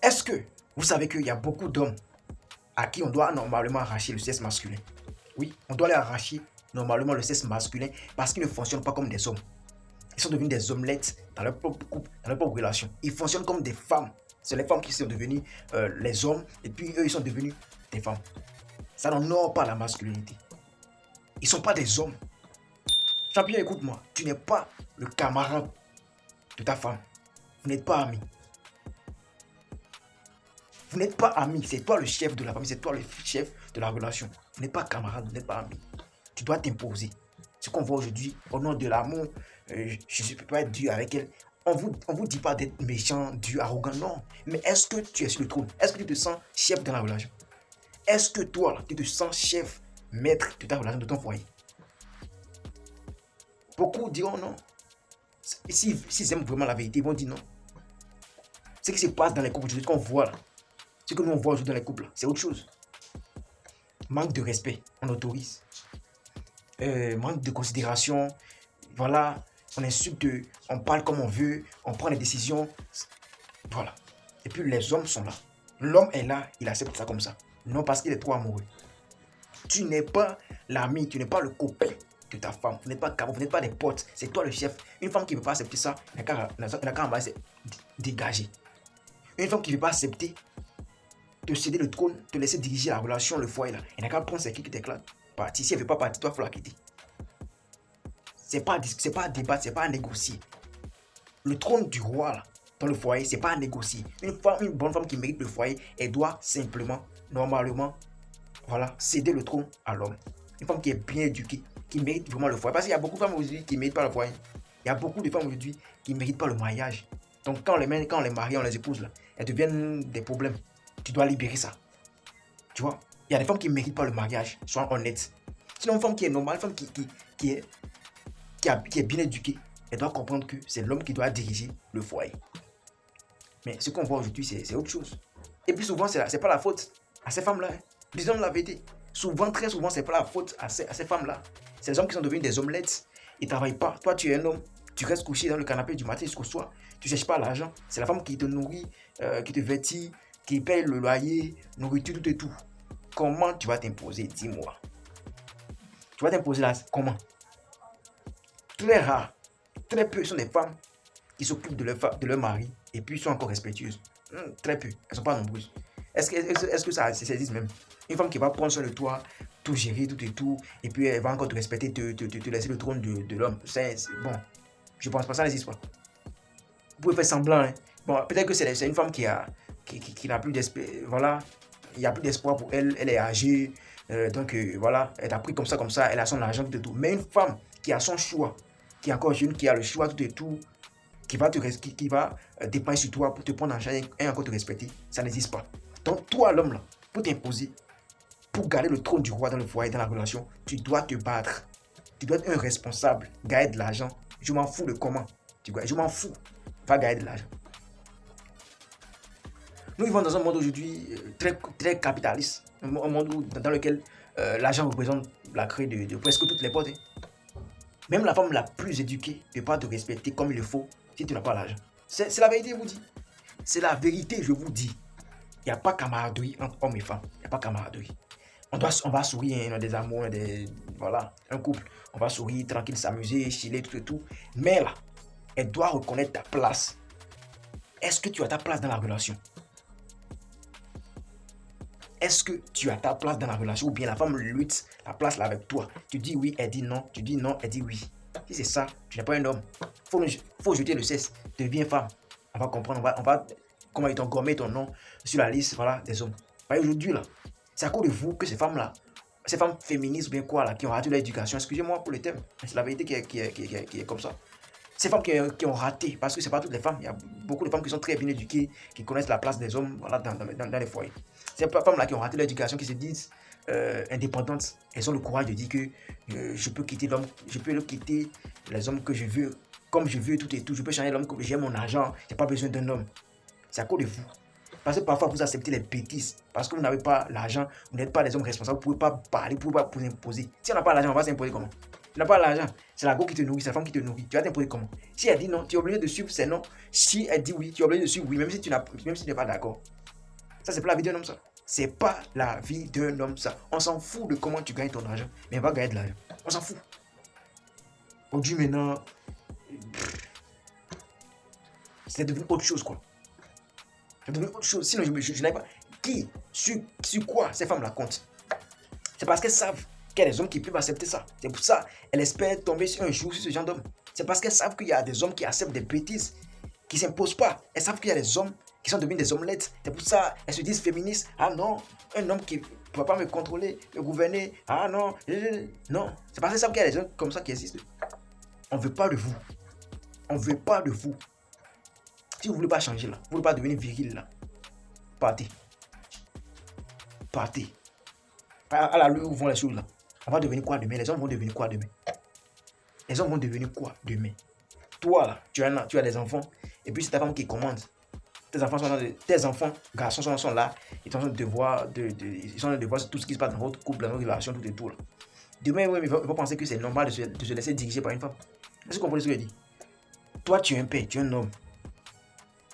Est-ce que vous savez qu'il y a beaucoup d'hommes à qui on doit normalement arracher le sexe masculin? Oui, on doit les arracher normalement le sexe masculin parce qu'ils ne fonctionnent pas comme des hommes. Ils sont devenus des omelettes dans leur propre couple, dans leur propre relation. Ils fonctionnent comme des femmes. C'est les femmes qui sont devenues les hommes et puis eux, ils sont devenus des femmes. Ça n'honore pas la masculinité. Ils ne sont pas des hommes. Champion, écoute-moi, tu n'es pas le camarade de ta femme. Vous n'êtes pas amis. Vous n'êtes pas amis. C'est toi le chef de la famille, c'est toi le chef de la relation. Vous n'êtes pas camarade, vous n'êtes pas amis. Tu dois t'imposer. Ce qu'on voit aujourd'hui, au nom de l'amour, je ne peux pas être dur avec elle. On vous dit pas d'être méchant, dur, arrogant, non. Mais est-ce que tu es sur le trône? Est-ce que tu te sens chef dans la relation? Est-ce que toi, là, tu te sens chef, maître de ta relation, de ton foyer? Beaucoup diront non. S'ils aiment vraiment la vérité, ils vont dire non. Ce qui se passe dans les couples aujourd'hui, ce qu'on voit là, ce que nous on voit aujourd'hui dans les couples, c'est autre chose. Manque de respect, on autorise. Manque de considération, voilà, on insulte, on parle comme on veut, on prend des décisions, voilà. Et puis les hommes sont là. L'homme est là, il accepte ça comme ça. Non parce qu'il est trop amoureux. Tu n'es pas l'ami, tu n'es pas le copain de ta femme, vous n'êtes pas camarade, vous n'êtes pas des potes, c'est toi le chef. Une femme qui ne veut pas accepter ça, elle n'a qu'à envoyer dégager. Une femme qui ne veut pas accepter te céder le trône, te laisser diriger la relation, le foyer là, elle n'a qu'à prendre ses clics qui t'éclatent. Parti. Si elle ne veut pas partir, toi, il faut la quitter. C'est pas à débattre, c'est pas à négocier. Le trône du roi là, dans le foyer, c'est pas à négocier. Une bonne femme qui mérite le foyer, elle doit simplement, normalement, voilà, céder le trône à l'homme. Une femme qui est bien éduquée, qui mérite vraiment le foyer. Parce qu'il y a beaucoup de femmes aujourd'hui qui ne méritent pas le foyer. Il y a beaucoup de femmes aujourd'hui qui ne méritent pas le mariage. Donc quand on les marie, on les épouse, là, elles deviennent des problèmes. Tu dois libérer ça. Tu vois, il y a des femmes qui ne méritent pas le mariage, sois honnête. Sinon, une femme qui est normale, une femme qui est bien éduquée, elle doit comprendre que c'est l'homme qui doit diriger le foyer. Mais ce qu'on voit aujourd'hui, c'est autre chose. Et puis souvent, c'est pas la faute à ces femmes-là. Hein. Disons la vérité. Souvent, très souvent, c'est pas la faute à ces femmes-là. C'est les hommes qui sont devenus des omelettes. Ils ne travaillent pas. Toi, tu es un homme. Tu restes couché dans le canapé du matin jusqu'au soir. Tu ne cherches pas l'argent. C'est la femme qui te nourrit, qui te vêtit, qui paye le loyer, nourriture, tout et tout. Comment tu vas t'imposer? Dis-moi. Tu vas t'imposer là, comment? Très rare, très peu sont des femmes qui s'occupent de leur mari et puis sont encore respectueuses. Très peu, elles ne sont pas nombreuses. Est-ce que ça existe même? Une femme qui va prendre soin de toi, tout gérer, tout et tout, et puis elle va encore te respecter, te laisser le trône de l'homme. C'est bon, je pense pas, ça n'existe pas. Vous pouvez faire semblant. Hein. Bon, peut-être que c'est une femme qui n'a plus d'espoir. Voilà, il n'y a plus d'espoir pour elle, elle est âgée. Donc voilà, elle a pris comme ça, elle a son argent, tout et tout. Mais une femme qui a son choix, qui est encore jeune, qui a le choix, tout et tout, qui va dépendre sur toi pour te prendre en charge et encore te respecter, ça n'existe pas. Donc toi, l'homme, là, pour t'imposer, pour garder le trône du roi dans le foyer, dans la relation, tu dois te battre. Tu dois être un responsable, gagner de l'argent. Je m'en fous de comment. Je m'en fous. Va gagner de l'argent. Nous vivons dans un monde aujourd'hui très capitaliste. Un monde dans lequel l'argent représente la clé de presque toutes les portes. Hein. Même la femme la plus éduquée ne peut pas te respecter comme il le faut si tu n'as pas l'argent. C'est la vérité, je vous dis. C'est la vérité, je vous dis. Il n'y a pas camaraderie entre hommes et femmes. Il n'y a pas camaraderie. On va sourire, on a des amours, voilà, un couple. On va sourire, tranquille, s'amuser, chiller, tout et tout. Mais là, elle doit reconnaître ta place. Est-ce que tu as ta place dans la relation? Est-ce que tu as ta place dans la relation ou bien la femme lutte la place là avec toi? Tu dis oui, elle dit non. Tu dis non, elle dit oui. Si c'est ça, tu n'es pas un homme. Faut jeter le cesse. Deviens femme. On va comprendre. On va comment ils t'ont gommé ton nom sur la liste voilà, des hommes. Aujourd'hui, là, c'est à cause de vous que ces femmes-là, ces femmes féministes, bien quoi, là, qui ont raté leur éducation, excusez-moi pour le thème, c'est la vérité qui est comme ça. Ces femmes qui ont raté, parce que ce n'est pas toutes les femmes, il y a beaucoup de femmes qui sont très bien éduquées, qui connaissent la place des hommes voilà, dans les foyers. Ces femmes-là qui ont raté l'éducation, qui se disent indépendantes, elles ont le courage de dire que je peux quitter l'homme, je peux quitter les hommes que je veux, comme je veux, tout et tout. Je peux changer l'homme comme j'ai mon argent, je n'ai pas besoin d'un homme. C'est à cause de vous. Parce que parfois vous acceptez les bêtises, parce que vous n'avez pas l'argent, vous n'êtes pas des hommes responsables, vous ne pouvez pas parler, vous ne pouvez pas vous imposer. Si on n'a pas l'argent, on va s'imposer comment? n'as pas l'argent. C'est la go qui te nourrit, c'est la femme qui te nourrit. Tu vas t'imposer comment? Si elle dit non, tu es obligé de suivre ses non. Si elle dit oui, tu es obligé de suivre oui, même si tu n'es pas d'accord. Ça, c'est pas la vie d'un homme, ça. C'est pas la vie d'un homme, ça. On s'en fout de comment tu gagnes ton argent, mais on va gagner de l'argent. On s'en fout. Aujourd'hui, maintenant, c'est devenu autre chose, quoi. C'est devenu autre chose. Sinon, je n'avais pas. Sur quoi ces femmes-là comptent? C'est parce qu'elles savent qu'il y a des hommes qui peuvent accepter ça. C'est pour ça qu'elles espèrent tomber un jour sur ce genre d'homme. C'est parce qu'elles savent qu'il y a des hommes qui acceptent des bêtises, qui ne s'imposent pas. Elles savent qu'il y a des hommes qui sont devenus des omelettes. C'est pour ça qu'elles se disent féministes. Ah non, un homme qui ne peut pas me contrôler, me gouverner. Ah non, non. C'est parce qu'elles savent qu'il y a des gens comme ça qui existent. On ne veut pas de vous. On ne veut pas de vous. Si vous ne voulez pas changer là, vous ne voulez pas devenir viril là, partez. Partez. À la rue où vont les choses là. On va devenir quoi demain? Les hommes vont devenir quoi demain? Les hommes vont devenir quoi demain? Toi là, tu as des enfants, et puis c'est ta femme qui commande. Tes enfants, garçons sont là, ils sont en train de voir, ils sont en train de voir tout ce qui se passe dans votre couple, dans votre relation, tout et tout là. Demain, oui, ils vont penser que c'est normal de se laisser diriger par une femme. Est-ce que vous comprenez ce que je dis? Toi, tu es un père, tu es un homme.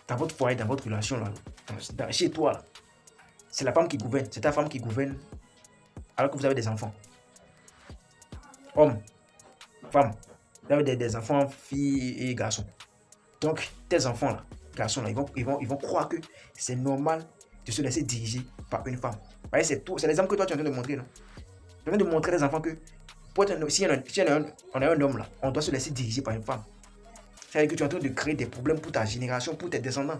Dans votre foyer, dans votre relation là, chez toi là, c'est la femme qui gouverne, c'est ta femme qui gouverne, alors que vous avez des enfants. Hommes, femmes, vous avez des enfants, filles et garçons. Donc, tes enfants là, garçons là, ils vont croire que c'est normal de se laisser diriger par une femme. Vous voyez, c'est l'exemple que toi tu es en train de montrer, non? Tu es en train de montrer les enfants que si on est un homme là, on doit se laisser diriger par une femme. C'est-à-dire que tu es en train de créer des problèmes pour ta génération, pour tes descendants,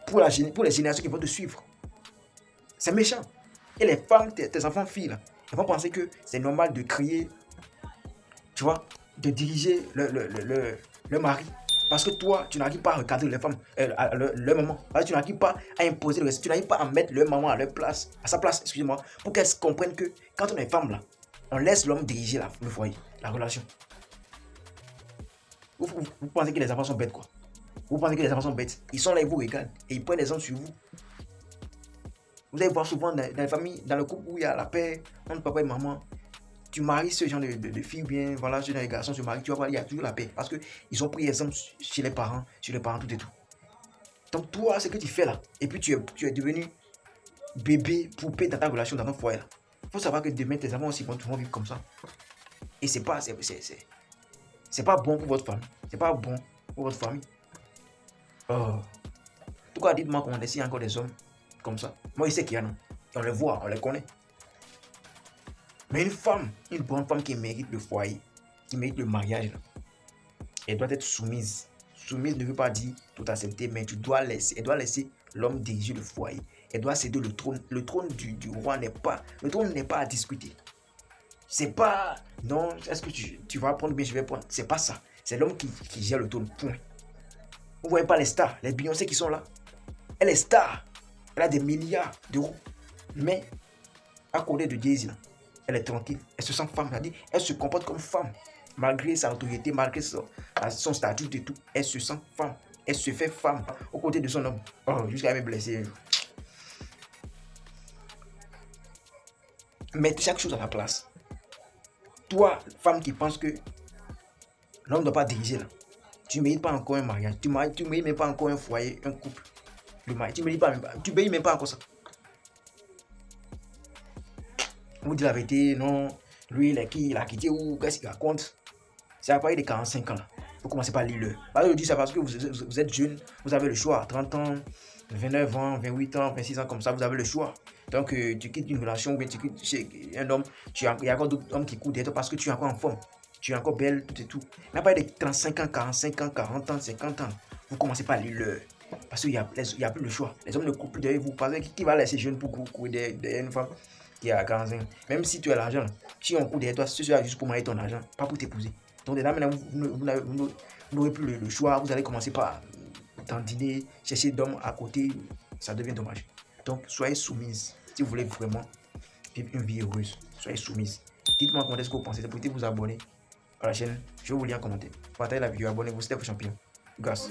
pour les générations qui vont te suivre. C'est méchant. Et les femmes, tes enfants filles là, ils vont penser que c'est normal de crier, tu vois, de diriger le mari. Parce que toi, tu n'arrives pas à recadrer les femmes, leur maman. Parce que tu n'arrives pas à imposer le respect. Tu n'arrives pas à mettre leur maman à sa place, excusez-moi, pour qu'elles comprennent que quand on est femme là, on laisse l'homme diriger le foyer, la relation. Vous pensez que les enfants sont bêtes, quoi? Vous pensez que les enfants sont bêtes? Ils sont là, ils vous regardent et ils prennent des hommes sur vous. Vous allez voir souvent dans les familles, dans le couple où il y a la paix entre papa et maman, tu maries ce genre de filles bien, voilà, ce genre de garçons se marient, tu vas voir, il y a toujours la paix. Parce qu'ils ont pris exemple chez les parents, sur les parents, tout et tout. Donc toi, ce que tu fais là, et puis tu es devenu bébé, poupée dans ta relation, dans ton foyer là. Il faut savoir que demain, tes enfants aussi vont vivre comme ça. Et c'est pas bon pour votre famille. C'est pas bon pour votre famille. En tout cas, dites-moi comment s'il y a encore des hommes comme ça. Moi, je sais qu'il y en a. On les voit, on les connaît. Mais une bonne femme qui mérite le foyer, qui mérite le mariage, là, elle doit être soumise. Soumise ne veut pas dire tout accepter, mais elle doit laisser l'homme diriger le foyer. Elle doit céder le trône. Le trône du roi n'est pas à discuter. C'est pas, non, est-ce que tu vas prendre, bien je vais prendre. C'est pas ça. C'est l'homme qui gère le trône, point. Vous voyez pas les stars, les Beyoncé qui sont là. Elle est star. Elle a des milliards d'euros. Mais, à côté de Jay-Z, elle est tranquille. Elle se sent femme. Elle se comporte comme femme. Malgré sa autorité, malgré son statut et tout. Elle se sent femme. Elle se fait femme aux côtés de son homme. Oh, jusqu'à me blesser. Mettez chaque chose à la place. Toi, femme qui pense que l'homme ne doit pas diriger là. Tu ne mérites pas encore un mariage. Tu ne mérites même pas encore un foyer, un couple. Le mariage. Tu ne mérites même pas encore ça. Vous dites la vérité, non. Lui, il a quitté ou qu'est-ce qu'il raconte? C'est à partir de 45 ans là. Vous commencez par lire le. Je dis ça parce que vous êtes jeune, vous avez le choix. 30 ans, 29 ans, 28 ans, 26 ans, comme ça, vous avez le choix. Donc, tu quittes une relation ou bien tu quittes chez un homme. Il y a encore d'autres hommes qui courent derrière toi parce que tu es encore en forme. Tu es encore belle, tout et tout. Mais à partir de 35 ans, 45 ans, 40 ans, 50 ans, vous commencez par lire le. Parce qu'il n'y a plus le choix. Les hommes ne courent plus derrière vous. Parce que qui va laisser jeune pour courir derrière une femme qui a 45 ans? Même si tu as l'argent, si on court derrière toi, ce sera juste pour marier ton argent, pas pour t'épouser. Donc, maintenant, vous n'aurez plus le choix. Vous allez commencer par dîner, chercher d'hommes à côté. Ça devient dommage. Donc, soyez soumise. Si vous voulez vraiment vivre une vie heureuse, soyez soumise. Dites-moi comment est-ce que vous pensez. Vous pouvez vous abonner à la chaîne. Je vais vous lire en commentaire. Partagez la vidéo, abonnez-vous, c'était vos champions. Grâce.